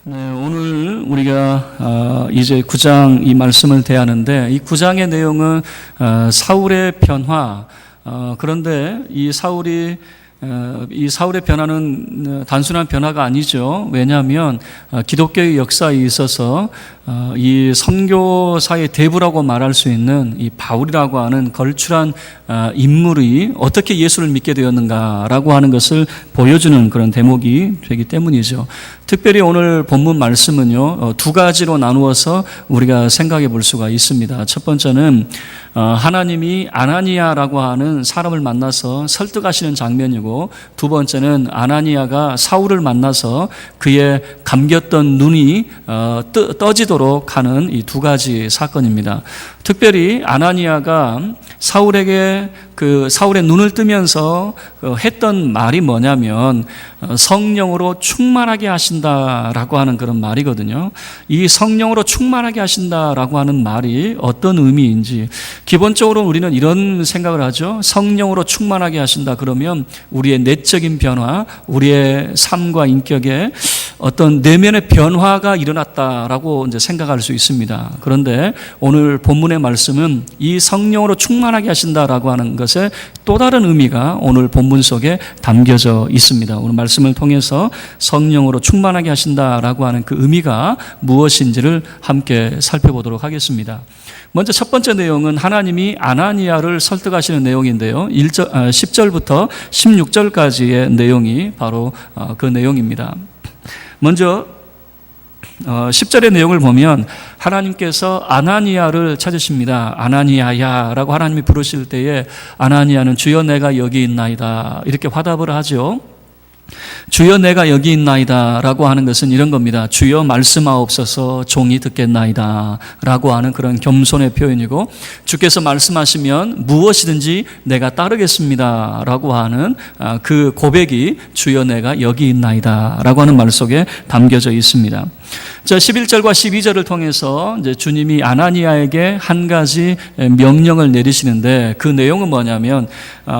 네, 오늘 우리가 이제 9장 이 말씀을 대하는데, 이 9장의 내용은 사울의 변화. 그런데 이 사울의 변화는 단순한 변화가 아니죠. 왜냐하면 기독교의 역사에 있어서 이 선교사의 대부라고 말할 수 있는 이 바울이라고 하는 걸출한 인물이 어떻게 예수를 믿게 되었는가라고 하는 것을 보여주는 그런 대목이 되기 때문이죠. 특별히 오늘 본문 말씀은요, 두 가지로 나누어서 우리가 생각해 볼 수가 있습니다. 첫 번째는 하나님이 아나니아라고 하는 사람을 만나서 설득하시는 장면이고, 두 번째는 아나니아가 사울을 만나서 그의 감겼던 눈이 떠지도록 하는 이 두 가지 사건입니다. 특별히 아나니아가 사울의 눈을 뜨면서 했던 말이 뭐냐면 성령으로 충만하게 하신다라고 하는 그런 말이거든요. 이 성령으로 충만하게 하신다라고 하는 말이 어떤 의미인지, 기본적으로 우리는 이런 생각을 하죠. 성령으로 충만하게 하신다 그러면 우리의 내적인 변화, 우리의 삶과 인격에 어떤 내면의 변화가 일어났다라고 이제 생각할 수 있습니다. 그런데 오늘 본문의 말씀은 이 성령으로 충만하게 하신다라고 하는 것에 또 다른 의미가 오늘 본문 속에 담겨져 있습니다. 오늘 말씀을 통해서 성령으로 충만하게 하신다라고 하는 그 의미가 무엇인지를 함께 살펴보도록 하겠습니다. 먼저 첫 번째 내용은 하나님이 아나니아를 설득하시는 내용인데요. 10절부터 16절까지의 내용이 바로 그 내용입니다. 먼저 10절의 내용을 보면 하나님께서 아나니아를 찾으십니다. 아나니아야 라고 하나님이 부르실 때에 아나니아는 주여 내가 여기 있나이다 이렇게 화답을 하죠. 주여 내가 여기 있나이다 라고 하는 것은 이런 겁니다. 주여 말씀하옵소서 종이 듣겠나이다 라고 하는 그런 겸손의 표현이고, 주께서 말씀하시면 무엇이든지 내가 따르겠습니다 라고 하는 그 고백이 주여 내가 여기 있나이다 라고 하는 말 속에 담겨져 있습니다. 자, 11절과 12절을 통해서 이제 주님이 아나니아에게 한 가지 명령을 내리시는데, 그 내용은 뭐냐면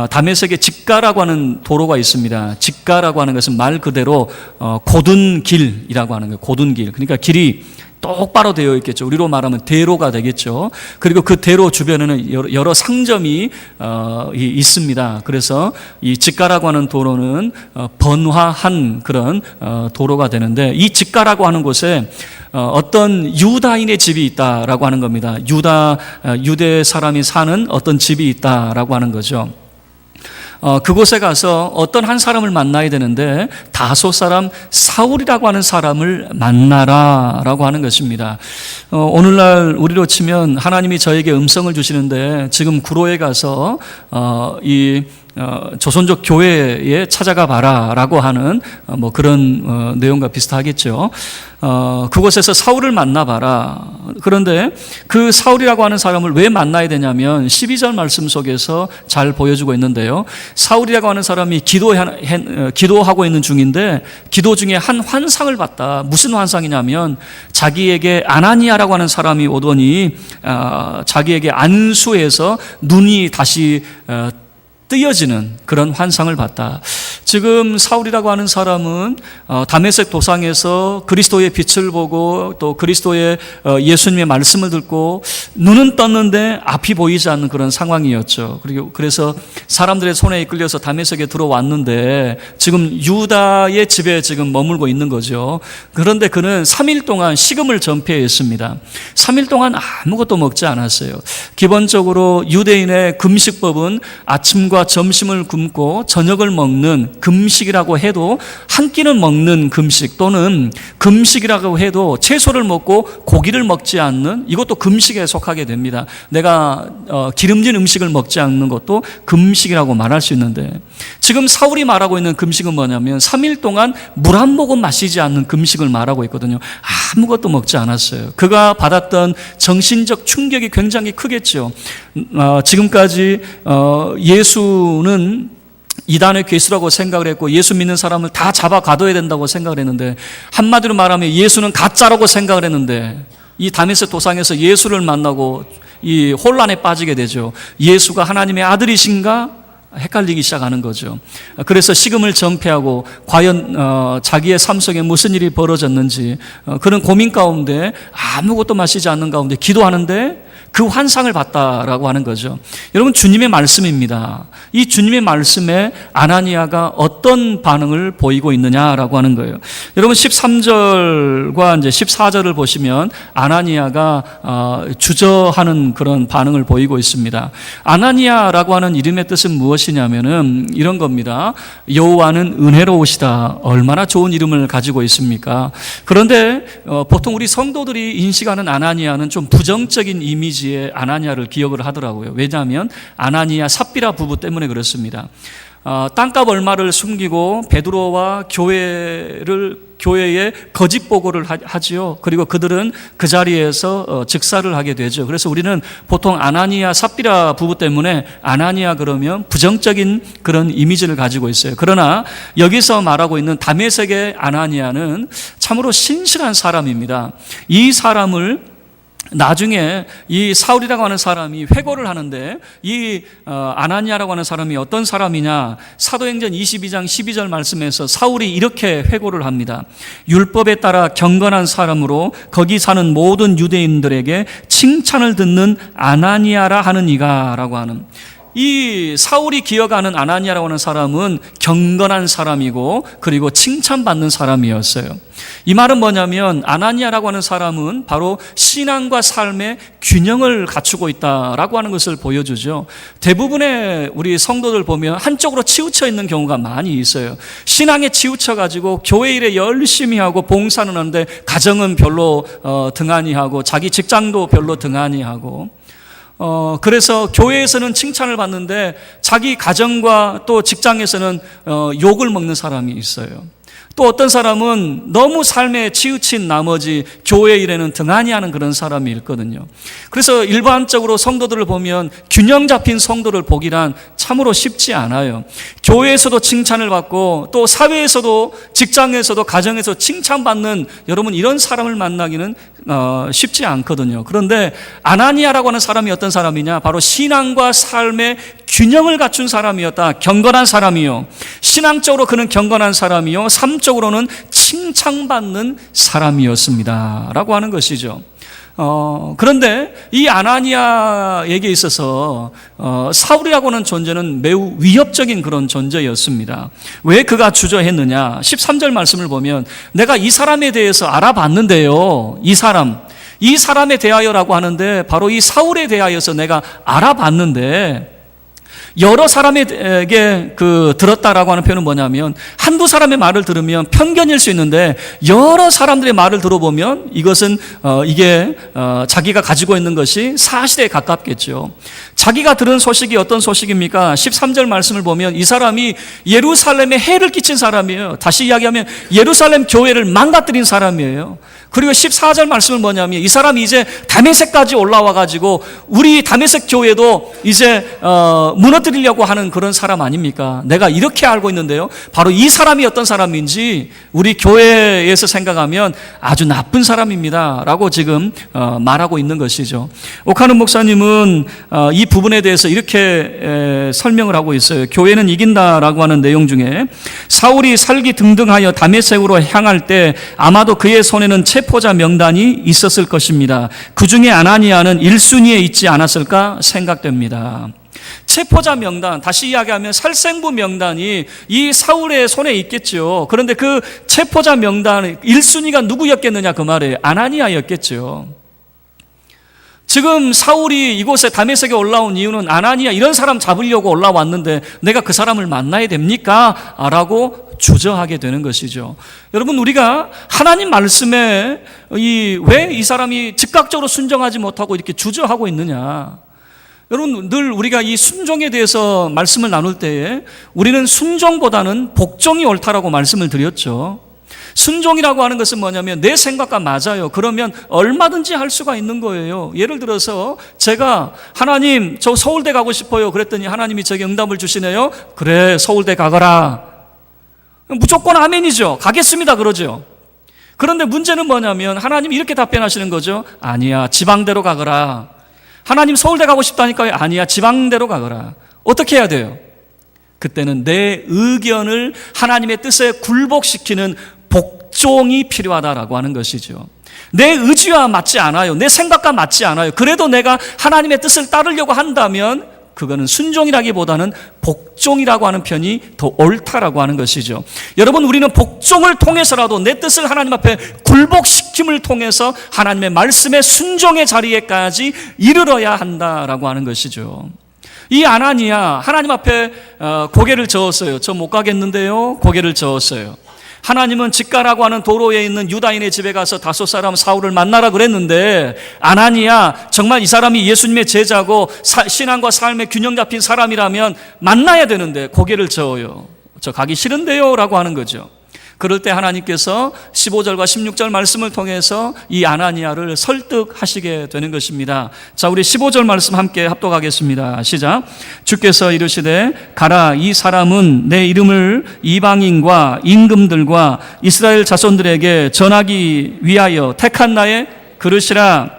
다메섹에 직가라고 하는 도로가 있습니다. 직가라고 하는 것은 말 그대로 곧은 길이라고 하는 거예요. 곧은 길. 그러니까 길이 똑바로 되어 있겠죠. 우리로 말하면 대로가 되겠죠. 그리고 그 대로 주변에는 여러 상점이 있습니다. 그래서 이 직가라고 하는 도로는 번화한 그런 도로가 되는데, 이 직가라고 하는 곳에 어떤 유다인의 집이 있다라고 하는 겁니다. 유대 사람이 사는 어떤 집이 있다라고 하는 거죠. 그곳에 가서 어떤 한 사람을 만나야 되는데, 다소 사람 사울이라고 하는 사람을 만나라라고 하는 것입니다. 오늘날 우리로 치면 하나님이 저에게 음성을 주시는데, 지금 구로에 가서 조선족 교회에 찾아가 봐라 라고 하는 그런 내용과 비슷하겠죠. 그곳에서 사울을 만나봐라. 그런데 그 사울이라고 하는 사람을 왜 만나야 되냐면 12절 말씀 속에서 잘 보여주고 있는데요. 사울이라고 하는 사람이 기도하고 있는 중인데, 기도 중에 한 환상을 봤다. 무슨 환상이냐면 자기에게 아나니아라고 하는 사람이 오더니 자기에게 안수해서 눈이 다시 뜨여지는 그런 환상을 봤다. 지금 사울이라고 하는 사람은 다메섹 도상에서 그리스도의 빛을 보고 또 그리스도의 예수님의 말씀을 듣고 눈은 떴는데 앞이 보이지 않는 그런 상황이었죠. 그래서 사람들의 손에 이끌려서 다메섹에 들어왔는데 지금 유다의 집에 지금 머물고 있는 거죠. 그런데 그는 3일 동안 식음을 전폐했습니다. 3일 동안 아무것도 먹지 않았어요. 기본적으로 유대인의 금식법은 아침과 점심을 굶고 저녁을 먹는 금식이라고 해도, 한 끼는 먹는 금식 또는 금식이라고 해도 채소를 먹고 고기를 먹지 않는, 이것도 금식에 속하게 됩니다. 내가 기름진 음식을 먹지 않는 것도 금식이라고 말할 수 있는데, 지금 사울이 말하고 있는 금식은 뭐냐면 3일 동안 물 한 모금 마시지 않는 금식을 말하고 있거든요. 아무것도 먹지 않았어요. 그가 받았던 정신적 충격이 굉장히 크겠죠. 지금까지 예수는 이단의 괴수라고 생각을 했고 예수 믿는 사람을 다 잡아 가둬야 된다고 생각을 했는데, 한마디로 말하면 예수는 가짜라고 생각을 했는데, 이 다메섹 도상에서 예수를 만나고 이 혼란에 빠지게 되죠. 예수가 하나님의 아들이신가? 헷갈리기 시작하는 거죠. 그래서 식음을 전폐하고 과연 자기의 삶 속에 무슨 일이 벌어졌는지 그런 고민 가운데 아무것도 마시지 않는 가운데 기도하는데 그 환상을 봤다라고 하는 거죠. 여러분, 주님의 말씀입니다. 이 주님의 말씀에 아나니아가 어떤 반응을 보이고 있느냐라고 하는 거예요. 여러분, 13절과 이제 14절을 보시면 아나니아가 주저하는 그런 반응을 보이고 있습니다. 아나니아라고 하는 이름의 뜻은 무엇이냐면은 이런 겁니다. 여호와는 은혜로우시다. 얼마나 좋은 이름을 가지고 있습니까? 그런데 보통 우리 성도들이 인식하는 아나니아는 좀 부정적인 이미지의 아나니아를 기억을 하더라고요. 왜냐하면 아나니아 삽비라 부부 때문에 그렇습니다. 땅값 얼마를 숨기고 베드로와 교회에 거짓 보고를 하지요. 그리고 그들은 그 자리에서 즉사를 하게 되죠. 그래서 우리는 보통 아나니아 삽비라 부부 때문에 아나니아 그러면 부정적인 그런 이미지를 가지고 있어요. 그러나 여기서 말하고 있는 다메섹의 아나니아는 참으로 신실한 사람입니다. 이 사람을 나중에 이 사울이라고 하는 사람이 회고를 하는데 이 아나니아라고 하는 사람이 어떤 사람이냐, 사도행전 22장 12절 말씀에서 사울이 이렇게 회고를 합니다. 율법에 따라 경건한 사람으로 거기 사는 모든 유대인들에게 칭찬을 듣는 아나니아라 하는 이가 라고 하는, 이 사울이 기억하는 아나니아라고 하는 사람은 경건한 사람이고 그리고 칭찬받는 사람이었어요. 이 말은 뭐냐면 아나니아라고 하는 사람은 바로 신앙과 삶의 균형을 갖추고 있다라고 하는 것을 보여주죠. 대부분의 우리 성도들 보면 한쪽으로 치우쳐 있는 경우가 많이 있어요. 신앙에 치우쳐 가지고 교회 일에 열심히 하고 봉사는 하는데 가정은 별로 등한히 하고 자기 직장도 별로 등한히 하고 그래서 교회에서는 칭찬을 받는데 자기 가정과 또 직장에서는 욕을 먹는 사람이 있어요. 또 어떤 사람은 너무 삶에 치우친 나머지 교회 일에는 등한히 하는 그런 사람이 있거든요. 그래서 일반적으로 성도들을 보면 균형 잡힌 성도를 보기란 참으로 쉽지 않아요. 교회에서도 칭찬을 받고 또 사회에서도 직장에서도 가정에서 칭찬받는 여러분 이런 사람을 만나기는 쉽지 않거든요. 그런데 아나니아라고 하는 사람이 어떤 사람이냐? 바로 신앙과 삶의 균형을 갖춘 사람이었다. 경건한 사람이요. 신앙적으로 그는 경건한 사람이요. 삶적으로는 칭찬받는 사람이었습니다. 라고 하는 것이죠. 그런데 이 아나니아에게 있어서 사울이라고 하는 존재는 매우 위협적인 그런 존재였습니다. 왜 그가 주저했느냐? 13절 말씀을 보면 내가 이 사람에 대해서 알아봤는데요. 이 사람에 대하여라고 하는데 바로 이 사울에 대하여서 내가 알아봤는데 여러 사람에게 들었다라고 하는 표현은 뭐냐면 한두 사람의 말을 들으면 편견일 수 있는데 여러 사람들의 말을 들어보면 이것은 이게 자기가 가지고 있는 것이 사실에 가깝겠죠. 자기가 들은 소식이 어떤 소식입니까? 13절 말씀을 보면 이 사람이 예루살렘에 해를 끼친 사람이에요. 다시 이야기하면 예루살렘 교회를 망가뜨린 사람이에요. 그리고 14절 말씀은 뭐냐면 이 사람이 이제 다메섹까지 올라와 가지고 우리 다메섹 교회도 이제 무너뜨리려고 하는 그런 사람 아닙니까? 내가 이렇게 알고 있는데요. 바로 이 사람이 어떤 사람인지 우리 교회에서 생각하면 아주 나쁜 사람입니다 라고 지금 말하고 있는 것이죠. 오카는 목사님은 이 부분에 대해서 이렇게 설명을 하고 있어요. 교회는 이긴다라고 하는 내용 중에 사울이 살기 등등하여 다메섹으로 향할 때 아마도 그의 손에는 체포자 명단이 있었을 것입니다. 그 중에 아나니아는 1순위에 있지 않았을까 생각됩니다. 체포자 명단, 다시 이야기하면 살생부 명단이 이 사울의 손에 있겠죠. 그런데 그 체포자 명단 1순위가 누구였겠느냐 그 말이에요. 아나니아였겠죠. 지금 사울이 이곳에 다메섹에 올라온 이유는 아나니아 이런 사람 잡으려고 올라왔는데 내가 그 사람을 만나야 됩니까? 라고 주저하게 되는 것이죠. 여러분, 우리가 하나님 말씀에 왜 이 사람이 즉각적으로 순종하지 못하고 이렇게 주저하고 있느냐? 여러분, 늘 우리가 이 순종에 대해서 말씀을 나눌 때에 우리는 순종보다는 복종이 옳다라고 말씀을 드렸죠. 순종이라고 하는 것은 뭐냐면 내 생각과 맞아요. 그러면 얼마든지 할 수가 있는 거예요. 예를 들어서 제가 하나님 저 서울대 가고 싶어요. 그랬더니 하나님이 제게 응답을 주시네요. 그래, 서울대 가거라. 무조건 아멘이죠. 가겠습니다 그러죠. 그런데 문제는 뭐냐면 하나님이 이렇게 답변하시는 거죠. 아니야, 지방대로 가거라. 하나님 서울대 가고 싶다니까요. 아니야, 지방대로 가거라. 어떻게 해야 돼요? 그때는 내 의견을 하나님의 뜻에 굴복시키는 복종이 필요하다라고 하는 것이죠. 내 의지와 맞지 않아요. 내 생각과 맞지 않아요. 그래도 내가 하나님의 뜻을 따르려고 한다면 그거는 순종이라기보다는 복종이라고 하는 편이 더 옳다라고 하는 것이죠. 여러분, 우리는 복종을 통해서라도 내 뜻을 하나님 앞에 굴복시킴을 통해서 하나님의 말씀의 순종의 자리에까지 이르러야 한다라고 하는 것이죠. 이 아나니아 하나님 앞에 고개를 저었어요. 저 못 가겠는데요. 고개를 저었어요. 하나님은 직가라고 하는 도로에 있는 유다인의 집에 가서 다섯 사람 사울을 만나라 그랬는데, 아나니아 정말 이 사람이 예수님의 제자고 신앙과 삶의 균형 잡힌 사람이라면 만나야 되는데 고개를 저어요. 저 가기 싫은데요 라고 하는 거죠. 그럴 때 하나님께서 15절과 16절 말씀을 통해서 이 아나니아를 설득하시게 되는 것입니다. 자, 우리 15절 말씀 함께 합독하겠습니다. 시작. 주께서 이르시되 가라, 이 사람은 내 이름을 이방인과 임금들과 이스라엘 자손들에게 전하기 위하여 택한 나의 그릇이라.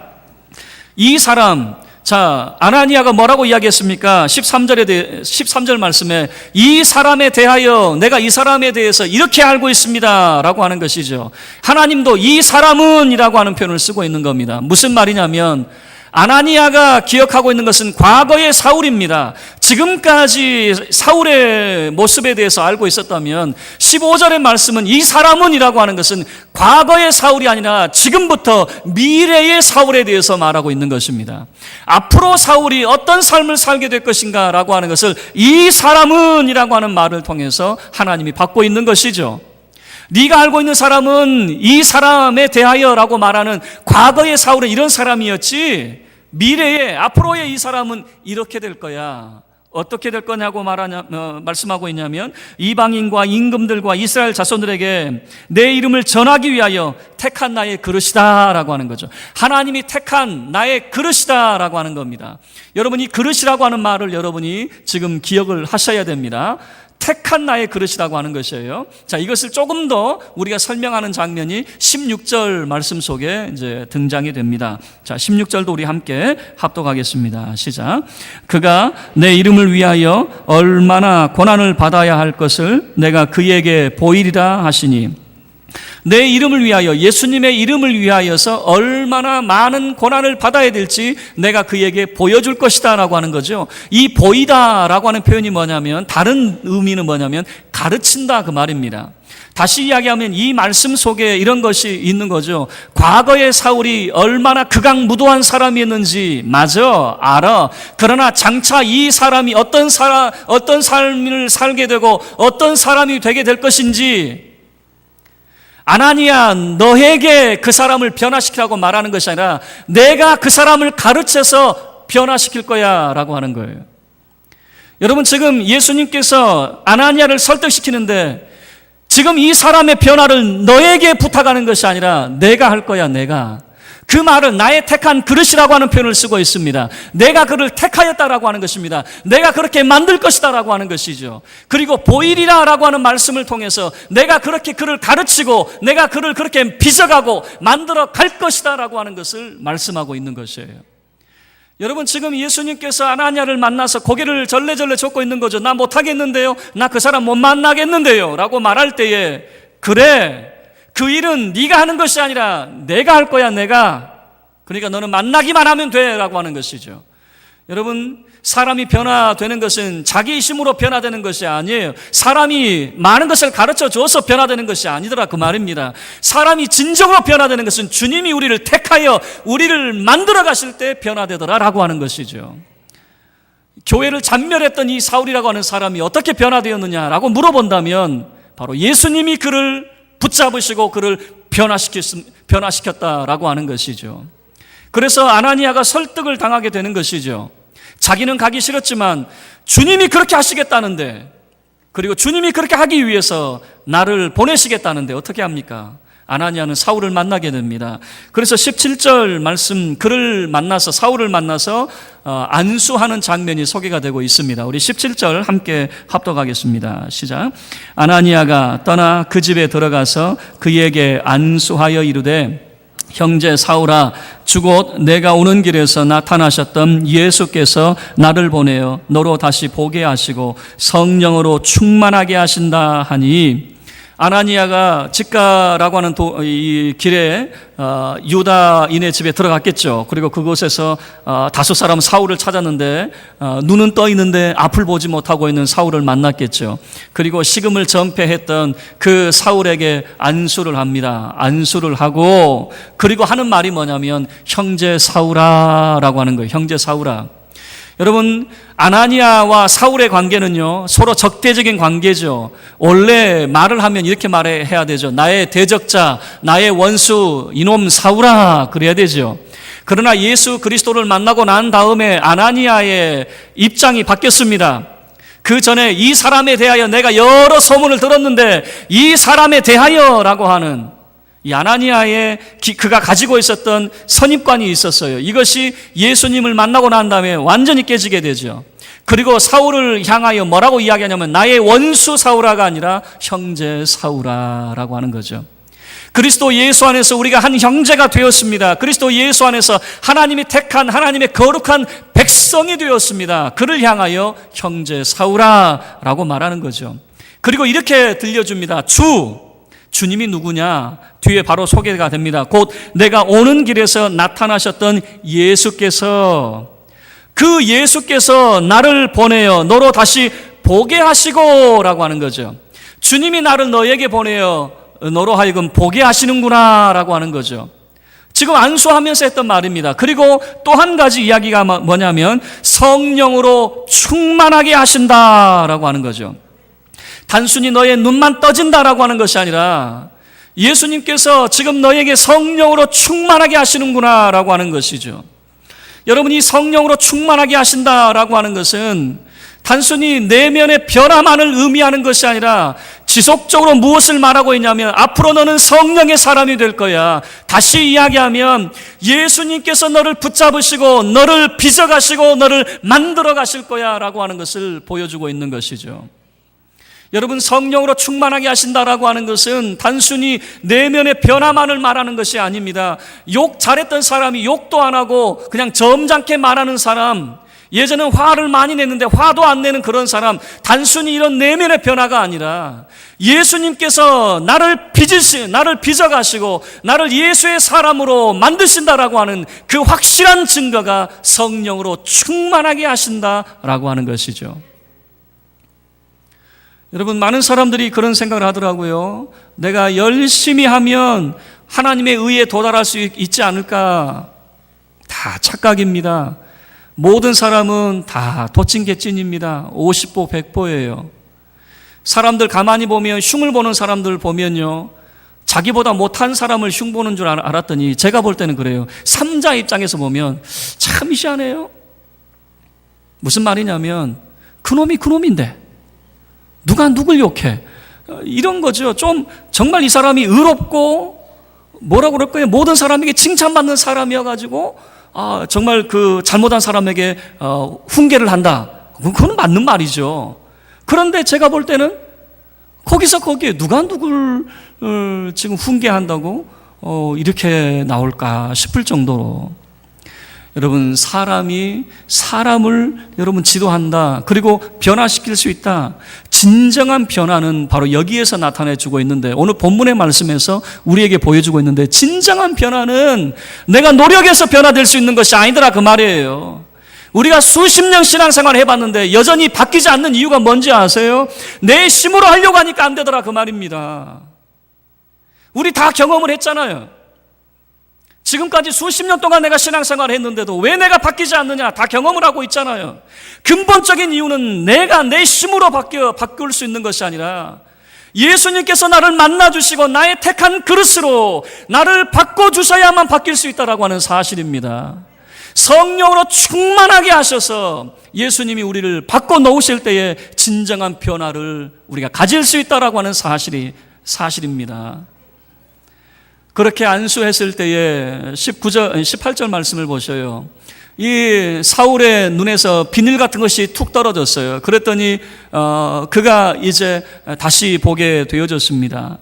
이 사람, 자, 아나니아가 뭐라고 이야기했습니까? 13절 말씀에 이 사람에 대하여 내가 이 사람에 대해서 이렇게 알고 있습니다 라고 하는 것이죠. 하나님도 이 사람은 이라고 하는 표현을 쓰고 있는 겁니다. 무슨 말이냐면 아나니아가 기억하고 있는 것은 과거의 사울입니다. 지금까지 사울의 모습에 대해서 알고 있었다면 15절의 말씀은 이 사람은 이라고 하는 것은 과거의 사울이 아니라 지금부터 미래의 사울에 대해서 말하고 있는 것입니다. 앞으로 사울이 어떤 삶을 살게 될 것인가 라고 하는 것을 이 사람은 이라고 하는 말을 통해서 하나님이 받고 있는 것이죠. 네가 알고 있는 사람은 이 사람에 대하여라고 말하는 과거의 사울은 이런 사람이었지, 미래의 앞으로의 이 사람은 이렇게 될 거야. 어떻게 될 거냐고 말씀하고 있냐면 이방인과 임금들과 이스라엘 자손들에게 내 이름을 전하기 위하여 택한 나의 그릇이다 라고 하는 거죠. 하나님이 택한 나의 그릇이다 라고 하는 겁니다. 여러분, 이 그릇이라고 하는 말을 여러분이 지금 기억을 하셔야 됩니다. 택한 나의 그릇이라고 하는 것이에요. 자, 이것을 조금 더 우리가 설명하는 장면이 16절 말씀 속에 이제 등장이 됩니다. 자, 16절도 우리 함께 합독하겠습니다. 시작. 그가 내 이름을 위하여 얼마나 고난을 받아야 할 것을 내가 그에게 보이리라 하시니, 내 이름을 위하여, 예수님의 이름을 위하여서 얼마나 많은 고난을 받아야 될지 내가 그에게 보여줄 것이다 라고 하는 거죠. 이 보이다 라고 하는 표현이 뭐냐면, 다른 의미는 뭐냐면 가르친다 그 말입니다. 다시 이야기하면 이 말씀 속에 이런 것이 있는 거죠. 과거의 사울이 얼마나 극악무도한 사람이었는지 맞아, 알아. 그러나 장차 이 사람이 어떤 삶을 살게 되고 어떤 사람이 되게 될 것인지, 아나니아, 너에게 그 사람을 변화시키라고 말하는 것이 아니라 내가 그 사람을 가르쳐서 변화시킬 거야 라고 하는 거예요. 여러분, 지금 예수님께서 아나니아를 설득시키는데 지금 이 사람의 변화를 너에게 부탁하는 것이 아니라 내가 할 거야, 내가. 그 말은 나의 택한 그릇이라고 하는 표현을 쓰고 있습니다. 내가 그를 택하였다라고 하는 것입니다. 내가 그렇게 만들 것이다라고 하는 것이죠. 그리고 보이리라라고 하는 말씀을 통해서 내가 그렇게 그를 가르치고 내가 그를 그렇게 빚어가고 만들어 갈 것이다라고 하는 것을 말씀하고 있는 것이에요. 여러분, 지금 예수님께서 아나니아를 만나서 고개를 절레절레 젓고 있는 거죠. 나 못하겠는데요, 나 그 사람 못 만나겠는데요 라고 말할 때에, 그래, 그 일은 네가 하는 것이 아니라 내가 할 거야, 내가. 그러니까 너는 만나기만 하면 돼 라고 하는 것이죠. 여러분, 사람이 변화되는 것은 자기 힘으로 변화되는 것이 아니에요. 사람이 많은 것을 가르쳐줘서 변화되는 것이 아니더라 그 말입니다. 사람이 진정으로 변화되는 것은 주님이 우리를 택하여 우리를 만들어 가실 때 변화되더라 라고 하는 것이죠. 교회를 잔멸했던 이 사울이라고 하는 사람이 어떻게 변화되었느냐라고 물어본다면 바로 예수님이 그를 붙잡으시고 그를 변화시켰다라고 하는 것이죠. 그래서 아나니아가 설득을 당하게 되는 것이죠. 자기는 가기 싫었지만 주님이 그렇게 하시겠다는데, 그리고 주님이 그렇게 하기 위해서 나를 보내시겠다는데 어떻게 합니까? 아나니아는 사울을 만나게 됩니다. 그래서 17절 말씀, 그를 만나서, 사울을 만나서 안수하는 장면이 소개가 되고 있습니다. 우리 17절 함께 합독하겠습니다. 시작. 아나니아가 떠나 그 집에 들어가서 그에게 안수하여 이르되 형제 사울아, 주곧 내가 오는 길에서 나타나셨던 예수께서 나를 보내어 너로 다시 보게 하시고 성령으로 충만하게 하신다 하니, 아나니아가 직가라고 하는 이 길에 유다인의 집에 들어갔겠죠. 그리고 그곳에서 다섯 사람 사울을 찾았는데 눈은 떠 있는데 앞을 보지 못하고 있는 사울을 만났겠죠. 그리고 식음을 전폐했던 그 사울에게 안수를 합니다. 안수를 하고, 그리고 하는 말이 뭐냐면 형제 사울아라고 하는 거예요. 형제 사울아. 여러분, 아나니아와 사울의 관계는요, 서로 적대적인 관계죠. 원래 말을 하면 이렇게 말해야 되죠. 나의 대적자, 나의 원수, 이놈 사울아, 그래야 되죠. 그러나 예수 그리스도를 만나고 난 다음에 아나니아의 입장이 바뀌었습니다. 그 전에 이 사람에 대하여 내가 여러 소문을 들었는데 이 사람에 대하여라고 하는 이 아나니아의 그가 가지고 있었던 선입관이 있었어요. 이것이 예수님을 만나고 난 다음에 완전히 깨지게 되죠. 그리고 사울을 향하여 뭐라고 이야기하냐면 나의 원수 사울아가 아니라 형제 사울아라고 하는 거죠. 그리스도 예수 안에서 우리가 한 형제가 되었습니다. 그리스도 예수 안에서 하나님이 택한 하나님의 거룩한 백성이 되었습니다. 그를 향하여 형제 사울아라고 말하는 거죠. 그리고 이렇게 들려줍니다. 주님이 누구냐? 뒤에 바로 소개가 됩니다. 곧 내가 오는 길에서 나타나셨던 예수께서, 그 예수께서 나를 보내어 너로 다시 보게 하시고 라고 하는 거죠. 주님이 나를 너에게 보내어 너로 하여금 보게 하시는구나 라고 하는 거죠. 지금 안수하면서 했던 말입니다. 그리고 또 한 가지 이야기가 뭐냐면 성령으로 충만하게 하신다라고 하는 거죠. 단순히 너의 눈만 떠진다라고 하는 것이 아니라 예수님께서 지금 너에게 성령으로 충만하게 하시는구나 라고 하는 것이죠. 여러분이 성령으로 충만하게 하신다라고 하는 것은 단순히 내면의 변화만을 의미하는 것이 아니라 지속적으로 무엇을 말하고 있냐면 앞으로 너는 성령의 사람이 될 거야. 다시 이야기하면 예수님께서 너를 붙잡으시고 너를 빚어가시고 너를 만들어 가실 거야 라고 하는 것을 보여주고 있는 것이죠. 여러분, 성령으로 충만하게 하신다라고 하는 것은 단순히 내면의 변화만을 말하는 것이 아닙니다. 욕 잘했던 사람이 욕도 안 하고 그냥 점잖게 말하는 사람, 예전엔 화를 많이 냈는데 화도 안 내는 그런 사람, 단순히 이런 내면의 변화가 아니라 예수님께서 나를 빚어가시고 나를 예수의 사람으로 만드신다라고 하는 그 확실한 증거가 성령으로 충만하게 하신다라고 하는 것이죠. 여러분, 많은 사람들이 그런 생각을 하더라고요. 내가 열심히 하면 하나님의 의에 도달할 수 있지 않을까? 다 착각입니다. 모든 사람은 다 도찐개찐입니다. 50보 100보예요. 사람들 가만히 보면, 흉을 보는 사람들 보면요, 자기보다 못한 사람을 흉 보는 줄 알았더니 제가 볼 때는 그래요. 삼자 입장에서 보면 참 희한해요. 무슨 말이냐면 그놈이 그놈인데 누가 누굴 욕해? 이런 거죠. 좀 정말 이 사람이 의롭고 뭐라고 그럴까요? 모든 사람에게 칭찬받는 사람이어가지고 정말 그 잘못한 사람에게 훈계를 한다. 그건 맞는 말이죠. 그런데 제가 볼 때는 거기에 누가 누굴 지금 훈계한다고 이렇게 나올까 싶을 정도로, 여러분, 사람이 사람을 여러분 지도한다. 그리고 변화시킬 수 있다. 진정한 변화는 바로 여기에서 나타내주고 있는데, 오늘 본문의 말씀에서 우리에게 보여주고 있는데, 진정한 변화는 내가 노력해서 변화될 수 있는 것이 아니더라 그 말이에요. 우리가 수십 년 신앙생활 해봤는데 여전히 바뀌지 않는 이유가 뭔지 아세요? 내 힘으로 하려고 하니까 안 되더라 그 말입니다. 우리 다 경험을 했잖아요. 지금까지 수십 년 동안 내가 신앙생활을 했는데도 왜 내가 바뀌지 않느냐? 다 경험을 하고 있잖아요. 근본적인 이유는 내가 내 힘으로 바꿀 수 있는 것이 아니라 예수님께서 나를 만나주시고 나의 택한 그릇으로 나를 바꿔주셔야만 바뀔 수 있다라고 하는 사실입니다. 성령으로 충만하게 하셔서 예수님이 우리를 바꿔놓으실 때에 진정한 변화를 우리가 가질 수 있다라고 하는 사실입니다. 그렇게 안수했을 때에 18절 말씀을 보셔요. 이 사울의 눈에서 비늘 같은 것이 툭 떨어졌어요. 그랬더니 그가 이제 다시 보게 되어졌습니다.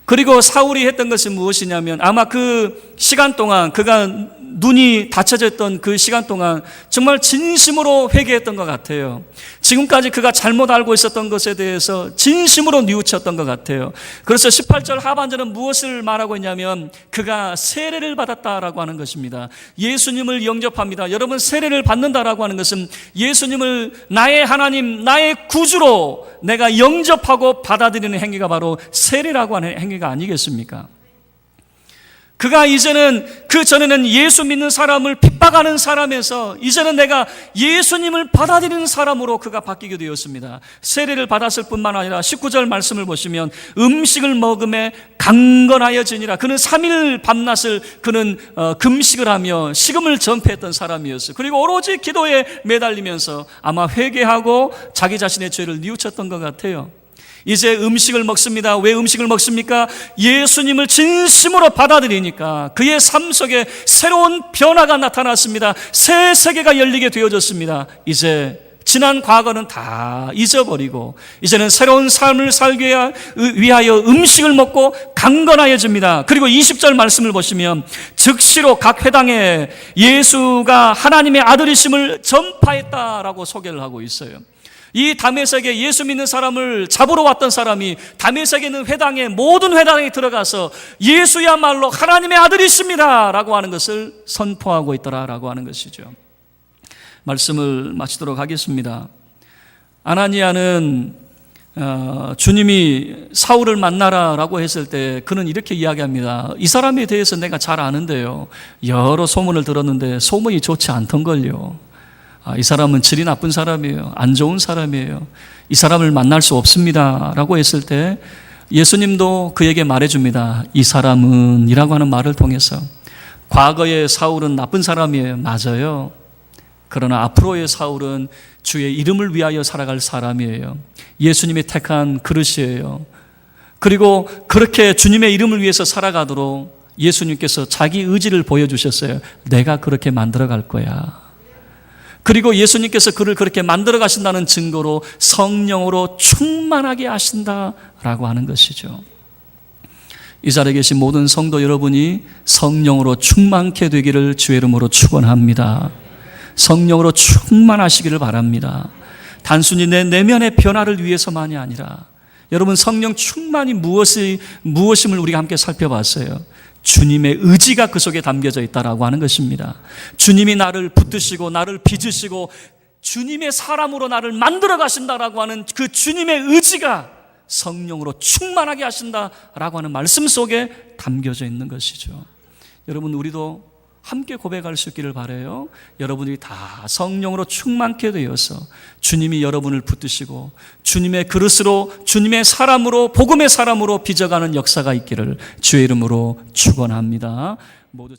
그리고 사울이 했던 것은 무엇이냐면 아마 그 시간 동안 그가 눈이 닫혀져 있던 그 시간 동안 정말 진심으로 회개했던 것 같아요. 지금까지 그가 잘못 알고 있었던 것에 대해서 진심으로 뉘우쳤던 것 같아요. 그래서 18절 하반절은 무엇을 말하고 있냐면 그가 세례를 받았다라고 하는 것입니다. 예수님을 영접합니다. 여러분, 세례를 받는다라고 하는 것은 예수님을 나의 하나님, 나의 구주로 내가 영접하고 받아들이는 행위가 바로 세례라고 하는 행위가 아니겠습니까? 그가 이제는 그 전에는 예수 믿는 사람을 핍박하는 사람에서 이제는 내가 예수님을 받아들이는 사람으로 그가 바뀌게 되었습니다. 세례를 받았을 뿐만 아니라 19절 말씀을 보시면 음식을 먹음에 강건하여지니라. 그는 3일 밤낮을 그는 금식을 하며 식음을 전폐했던 사람이었어요. 그리고 오로지 기도에 매달리면서 아마 회개하고 자기 자신의 죄를 뉘우쳤던 것 같아요. 이제 음식을 먹습니다. 왜 음식을 먹습니까? 예수님을 진심으로 받아들이니까 그의 삶 속에 새로운 변화가 나타났습니다. 새 세계가 열리게 되어졌습니다. 이제 지난 과거는 다 잊어버리고 이제는 새로운 삶을 살기 위하여 음식을 먹고 강건하여집니다. 그리고 20절 말씀을 보시면 즉시로 각 회당에 예수가 하나님의 아들이심을 전파했다라고 소개를 하고 있어요. 이 다메섹에 예수 믿는 사람을 잡으러 왔던 사람이 다메섹에 있는 회당에, 모든 회당에 들어가서 예수야말로 하나님의 아들이십니다 라고 하는 것을 선포하고 있더라라고 하는 것이죠. 말씀을 마치도록 하겠습니다. 아나니아는 주님이 사울을 만나라라고 했을 때 그는 이렇게 이야기합니다. 이 사람에 대해서 내가 잘 아는데요, 여러 소문을 들었는데 소문이 좋지 않던걸요. 이 사람은 질이 나쁜 사람이에요. 안 좋은 사람이에요. 이 사람을 만날 수 없습니다 라고 했을 때 예수님도 그에게 말해줍니다. 이 사람은 이라고 하는 말을 통해서 과거의 사울은 나쁜 사람이에요. 맞아요. 그러나 앞으로의 사울은 주의 이름을 위하여 살아갈 사람이에요. 예수님이 택한 그릇이에요. 그리고 그렇게 주님의 이름을 위해서 살아가도록 예수님께서 자기 의지를 보여주셨어요. 내가 그렇게 만들어 갈 거야. 그리고 예수님께서 그를 그렇게 만들어 가신다는 증거로 성령으로 충만하게 하신다라고 하는 것이죠. 이 자리에 계신 모든 성도 여러분이 성령으로 충만케 되기를 주의 이름으로 축원합니다. 성령으로 충만하시기를 바랍니다. 단순히 내 내면의 변화를 위해서만이 아니라 여러분, 성령 충만이 무엇임을 우리가 함께 살펴봤어요. 주님의 의지가 그 속에 담겨져 있다라고 하는 것입니다. 주님이 나를 붙드시고 나를 빚으시고 주님의 사람으로 나를 만들어 가신다라고 하는 그 주님의 의지가 성령으로 충만하게 하신다라고 하는 말씀 속에 담겨져 있는 것이죠. 여러분, 우리도 함께 고백할 수 있기를 바라요. 여러분들이 다 성령으로 충만케 되어서 주님이 여러분을 붙드시고 주님의 그릇으로, 주님의 사람으로, 복음의 사람으로 빚어가는 역사가 있기를 주의 이름으로 축원합니다. 모두